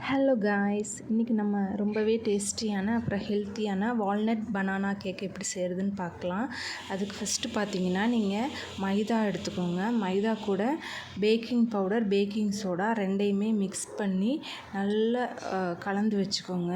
Hello guys, இன்றைக்கி நம்ம ரொம்பவே டேஸ்டியான அப்புறம் ஹெல்த்தியான வால்நட் பனானா கேக் எப்படி செய்கிறதுன்னு பார்க்கலாம். அதுக்கு ஃபஸ்ட்டு பார்த்தீங்கன்னா நீங்கள் மைதா எடுத்துக்கோங்க. மைதா கூட பேக்கிங் பவுடர், பேக்கிங் சோடா ரெண்டையுமே மிக்ஸ் பண்ணி நல்லா கலந்து வச்சுக்கோங்க.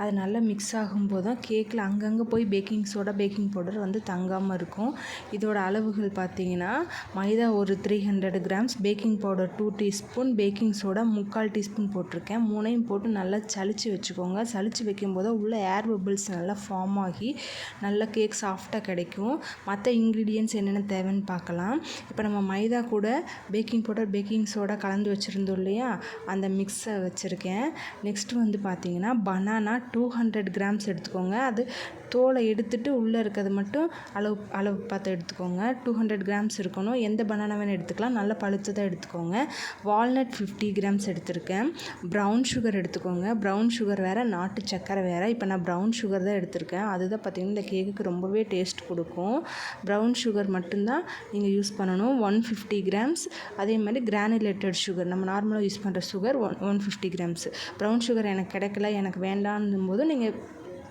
அது நல்லா மிக்ஸ் ஆகும்போது தான் கேக்கில் அங்கங்கே போய் பேக்கிங் சோடா, பேக்கிங் பவுடர் வந்து தங்காமல் இருக்கும். இதோட அளவுகள் பார்த்தீங்கன்னா மைதா ஒரு 300 grams, baking powder 2 teaspoon, baking soda 3/4 teaspoon போட்டிருக்கேன். மூணையும் போட்டு நல்லா சலிச்சு வச்சுக்கோங்க. சலிச்சு வைக்கும்போது உள்ள ஏர் பபிள்ஸ் நல்லா ஃபார்ம் ஆகி நல்லா கேக் சாஃப்டாக கிடைக்கும். மற்ற இன்க்ரீடியன்ட்ஸ் என்னென்ன தேவைன்னு பார்க்கலாம். இப்போ நம்ம மைதா கூட பேக்கிங் பவுடர், பேக்கிங் சோடா கலந்து வச்சுருந்தோம் இல்லையா, அந்த மிக்ஸை வச்சுருக்கேன். நெக்ஸ்ட்டு வந்து பார்த்திங்கன்னா பனானா 200 கிராம்ஸ் எடுத்துக்கோங்க. அது தோலை எடுத்துட்டு உள்ளே இருக்கிறது மட்டும் அளவு பார்த்து எடுத்துக்கோங்க. 200 கிராம்ஸ் இருக்கணும். எந்த பனானா வேணும் எடுத்துக்கலாம், நல்லா பழுத்ததாக எடுத்துக்கோங்க. வால்நட் 50 கிராம்ஸ் எடுத்திருக்கேன். ப்ரௌன் சுகர் எடுத்துக்கோங்க. ப்ரௌன் சுகர் வேறு, நாட்டு சக்கரை வேறு. இப்போ நான் ப்ரௌன் சுகர் தான் எடுத்திருக்கேன். அதுதான் பார்த்திங்கன்னா இந்த கேக்குக்கு ரொம்பவே டேஸ்ட் கொடுக்கும். ப்ரௌன் சுகர் மட்டும்தான் நீங்கள் யூஸ் பண்ணணும். 150 கிராம்ஸ். அதே மாதிரி கிரானுலேட்டட் சுகர், நம்ம நார்மலாக யூஸ் பண்ணுற சுகர் 150 கிராம்ஸ். ப்ரௌன் சுகர் எனக்கு கிடைக்கல, எனக்கு வேண்டான்னும் போது நீங்கள்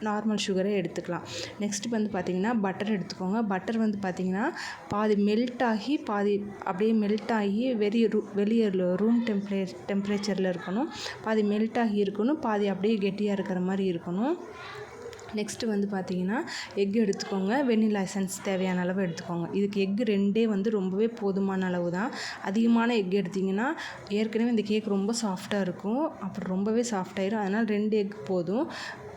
நார்மல் சுகரே எடுத்துக்கலாம். நெக்ஸ்ட்டு வந்து பார்த்திங்கன்னா பட்டர் எடுத்துக்கோங்க. பட்டர் வந்து பார்த்திங்கன்னா பாதி மெல்ட் ஆகி பாதி அப்படியே மெல்ட் ஆகி வெளியே ரூம் டெம்பரேச்சரில் இருக்கணும். பாதி மெல்ட் ஆகி இருக்கணும், பாதி அப்படியே கெட்டியாக இருக்கிற மாதிரி இருக்கணும். நெக்ஸ்ட்டு வந்து பார்த்திங்கன்னா எக் எடுத்துக்கோங்க. வெண்ணிலா எசன்ஸ் தேவையான அளவு எடுத்துக்கோங்க. இதுக்கு எக்கு 2 வந்து ரொம்பவே போதுமான அளவு தான். அதிகமான எக் எடுத்திங்கன்னா ஏற்கனவே இந்த கேக் ரொம்ப சாஃப்டாக இருக்கும், அப்புறம் ரொம்பவே சாஃப்டாயிரும். அதனால் 2 எக் போதும்.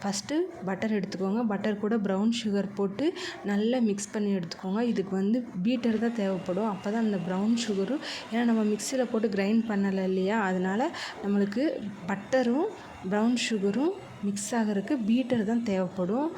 ஃபஸ்ட்டு பட்டர் எடுத்துக்கோங்க. பட்டர் கூட ப்ரௌன் சுகர் போட்டு நல்லா மிக்ஸ் பண்ணி எடுத்துக்கோங்க. இதுக்கு வந்து பீட்டர் தான் தேவைப்படும். அப்போ தான் அந்த ப்ரௌன் சுகரும், ஏன்னா நம்ம மிக்சியில் போட்டு கிரைண்ட் பண்ணலை இல்லையா, அதனால் நம்மளுக்கு பட்டரும் ப்ரௌன் சுகரும் மிக்ஸ் ஆகிறதுக்கு பீட்டர் தான் தேவைப்படும்.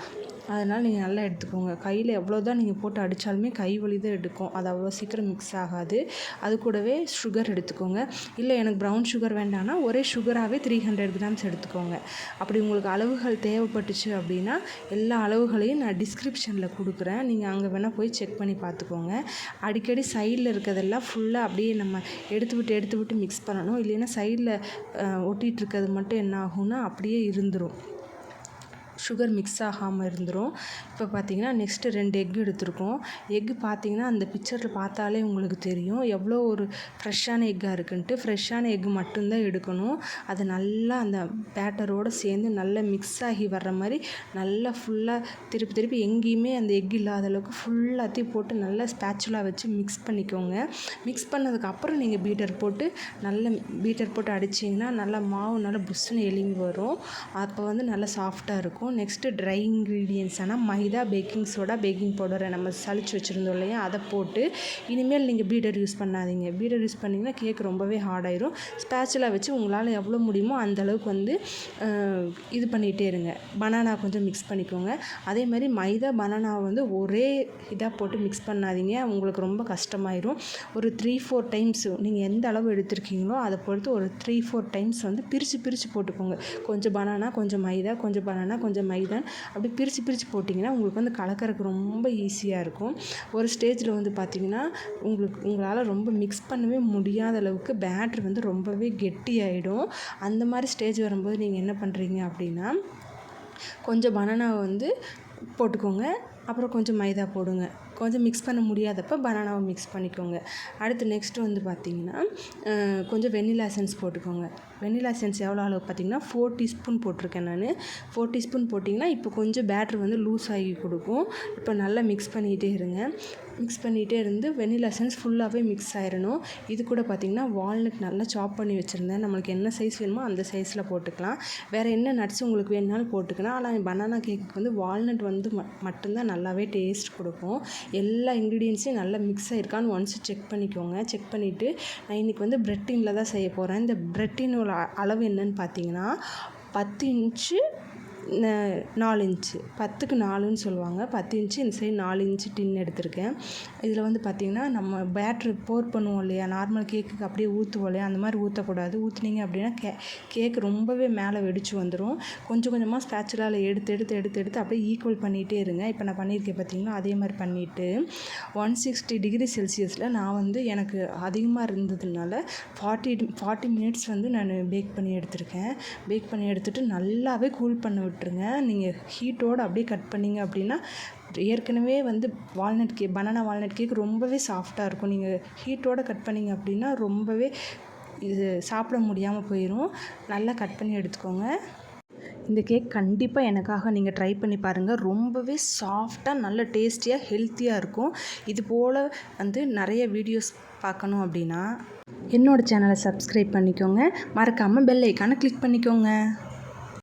அதனால் நீங்கள் நல்லா எடுத்துக்கோங்க. கையில் எவ்வளோ தான் நீங்கள் போட்டு அடித்தாலுமே கை வலி தான் எடுக்கும். அது அவ்வளோ சீக்கிரம் மிக்ஸ் ஆகாது. அது கூடவே சுகர் எடுத்துக்கோங்க. இல்லை எனக்கு ப்ரௌன் சுகர் வேண்டாம்னா ஒரே சுகராகவே 300 கிராம்ஸ் எடுத்துக்கோங்க. அப்படி உங்களுக்கு அளவுகள் தேவைப்பட்டுச்சு அப்படின்னா எல்லா அளவுகளையும் நான் டிஸ்கிரிப்ஷனில் கொடுக்குறேன். நீங்கள் அங்கே வேணால் போய் செக் பண்ணி பார்த்துக்கோங்க. அடிக்கடி சைடில் இருக்கிறதெல்லாம் ஃபுல்லாக அப்படியே நம்ம எடுத்து விட்டு மிக்ஸ் பண்ணணும். இல்லைன்னா சைடில் ஒட்டிகிட்டு இருக்கிறது மட்டும் என்ன ஆகும்னா அப்படியே இருந்துடும், சுகர் மிக்ஸ் ஆகாமல் இருந்துடும். இப்போ பார்த்திங்கன்னா நெக்ஸ்ட்டு 2 எக் எடுத்துருக்கோம். எக்கு பார்த்திங்கன்னா அந்த பிக்சரில் பார்த்தாலே உங்களுக்கு தெரியும் எவ்வளோ ஒரு ஃப்ரெஷ்ஷான எக்காக இருக்குன்ட்டு. ஃப்ரெஷ்ஷான எக்கு மட்டும்தான் எடுக்கணும். அது நல்லா அந்த பேட்டரோடு சேர்ந்து நல்லா மிக்ஸ் ஆகி வர்ற மாதிரி நல்லா ஃபுல்லாக திருப்பி எங்கேயுமே அந்த எக் இல்லாத அளவுக்கு ஃபுல்லாத்தையும் போட்டு நல்லா ஸ்பேச்சுலா வச்சு மிக்ஸ் பண்ணிக்கோங்க. மிக்ஸ் பண்ணதுக்கப்புறம் நீங்கள் பீட்டர் போட்டு அடிச்சிங்கன்னா நல்லா மாவு நல்லா புஷ்ஷுன்னு எலும்பி வரும். அப்போ வந்து நல்லா சாஃப்டாக இருக்கும். நெக்ஸ்ட்டு ட்ரை இன்க்ரீடியன்ஸ் ஆனால் மைதா, பேக்கிங் சோடா, பேக்கிங் பவுடரை நம்ம சலிச்சு வச்சுருந்தோம் இல்லையா, அதை போட்டு இனிமேல் நீங்கள் பீட்டர் யூஸ் பண்ணாதீங்க. பீட்டர் யூஸ் பண்ணிங்கன்னா கேக் ரொம்பவே ஹார்டாயிரும். ஸ்பேச்சுலா வச்சு உங்களால் எவ்வளோ முடியுமோ அந்தளவுக்கு வந்து இது பண்ணிகிட்டே இருங்க. பனானா கொஞ்சம் மிக்ஸ் பண்ணிக்கோங்க. அதே மாதிரி மைதா பனானாவை வந்து ஒரே இதாக போட்டு மிக்ஸ் பண்ணாதீங்க, உங்களுக்கு ரொம்ப கஷ்டமாயிரும். ஒரு 3-4 டைம்ஸ் நீங்கள் எந்த அளவு எடுத்திருக்கீங்களோ அதை பொறுத்து ஒரு 3-4 டைம்ஸ் வந்து பிரித்து போட்டுக்கோங்க. கொஞ்சம் பனானா, கொஞ்சம் மைதா, கொஞ்சம் பனானா, கொஞ்சம் மைதா, அப்படி பிரித்து போட்டிங்கன்னா உங்களுக்கு வந்து கலக்கறதுக்கு ரொம்ப ஈஸியாக இருக்கும். ஒரு ஸ்டேஜில் வந்து பார்த்திங்கன்னா உங்களால் ரொம்ப மிக்ஸ் பண்ணவே முடியாத அளவுக்கு பேட்டர் வந்து ரொம்பவே கெட்டியாயிடும். அந்த மாதிரி ஸ்டேஜ் வரும்போது நீங்கள் என்ன பண்ணுறீங்க அப்படின்னா கொஞ்சம் பனானாவை வந்து போட்டுக்கோங்க, அப்புறம் கொஞ்சம் மைதா போடுங்க. கொஞ்சம் மிக்ஸ் பண்ண முடியாதப்போ பனானாவை மிக்ஸ் பண்ணிக்கோங்க. அடுத்து நெக்ஸ்ட்டு வந்து பார்த்திங்கன்னா கொஞ்சம் வெண்ணிலா எசன்ஸ் போட்டுக்கோங்க. வெண்ணிலா எசன்ஸ் எவ்வளோ அளவு பார்த்திங்கன்னா 4 டீஸ்பூன் போட்டிருக்கேன் நான். 4 டீஸ்பூன் போட்டிங்கன்னா இப்போ கொஞ்சம் பேட்டர் வந்து லூஸ் ஆகி கொடுக்கும். இப்போ நல்லா மிக்ஸ் பண்ணிகிட்டே இருங்க. மிக்ஸ் பண்ணிகிட்டே இருந்து வெண்ணிலா எசன்ஸ் ஃபுல்லாகவே மிக்ஸ் ஆயிடணும். இது கூட பார்த்திங்கன்னா வால்நட் நல்லா சாப் பண்ணி வச்சுருந்தேன். நம்மளுக்கு என்ன சைஸ் வேணுமோ அந்த சைஸில் போட்டுக்கலாம். வேறு என்ன நட்ஸ் உங்களுக்கு வேணுனாலும் போட்டுக்கலாம். ஆனால் பனானா கேக்கு வந்து வால்நட் வந்து மட்டும்தான் நல்லாவே டேஸ்ட் கொடுக்கும். எல்லா இன்க்ரீடியன்ஸையும் நல்லா மிக்ஸ் ஆகிருக்கான்னு ஒன்ஸ் செக் பண்ணிக்கோங்க. செக் பண்ணிவிட்டு நான் இன்றைக்கி வந்து பிரெட் டின்னில் தான் செய்ய போகிறேன். இந்த பிரெட் டின்னோட அளவு என்னன்னு பார்த்தீங்கன்னா 10 இன்ச்சு 4 இன்ச்சு 10க்கு 4ன்னு சொல்லுவாங்க. 10 இன்ச்சு இந்த சைடு 4 இன்ச்சு டின் எடுத்திருக்கேன். இதில் வந்து பார்த்திங்கன்னா நம்ம பேட்ரு போர் பண்ணுவோம் இல்லையா, நார்மல் கேக்குக்கு அப்படியே ஊற்றுவோம் இல்லையா, அந்த மாதிரி ஊற்றக்கூடாது. ஊற்றுனீங்க அப்படின்னா கேக் ரொம்பவே மேலே வெடிச்சு வந்துடும். கொஞ்சம் கொஞ்சமாக ஸ்பேச்சுலாவில் எடுத்து அப்படியே ஈக்குவல் பண்ணிகிட்டே இருங்க. இப்போ நான் பண்ணியிருக்கேன் பார்த்திங்கன்னா, அதே மாதிரி பண்ணிவிட்டு 160 டிகிரி செல்சியஸில் நான் வந்து எனக்கு அதிகமாக இருந்ததுனால 40 மினிட்ஸ் வந்து நான் பேக் பண்ணி எடுத்திருக்கேன். பேக் பண்ணி எடுத்துகிட்டு நல்லாவே கூல் பண்ண விட்டுருங்க. நீங்கள் ஹீட்டோடு அப்படியே கட் பண்ணிங்க அப்படின்னா ஏற்கனவே வந்து பனானா வால்நட் கேக் ரொம்பவே சாஃப்டாக இருக்கும். நீங்கள் ஹீட்டோடு கட் பண்ணிங்க அப்படின்னா ரொம்பவே இது சாப்பிட முடியாமல் போயிடும். நல்லா கட் பண்ணி எடுத்துக்கோங்க. இந்த கேக் கண்டிப்பாக எனக்காக நீங்கள் ட்ரை பண்ணி பாருங்கள். ரொம்பவே சாஃப்டாக நல்ல டேஸ்டியாக ஹெல்த்தியாக இருக்கும். இது போல் வந்து நிறைய வீடியோஸ் பார்க்கணும் அப்படின்னா என்னோடய சேனலை சப்ஸ்கிரைப் பண்ணிக்கோங்க. மறக்காமல் பெல் ஐக்கானை கிளிக் பண்ணிக்கோங்க.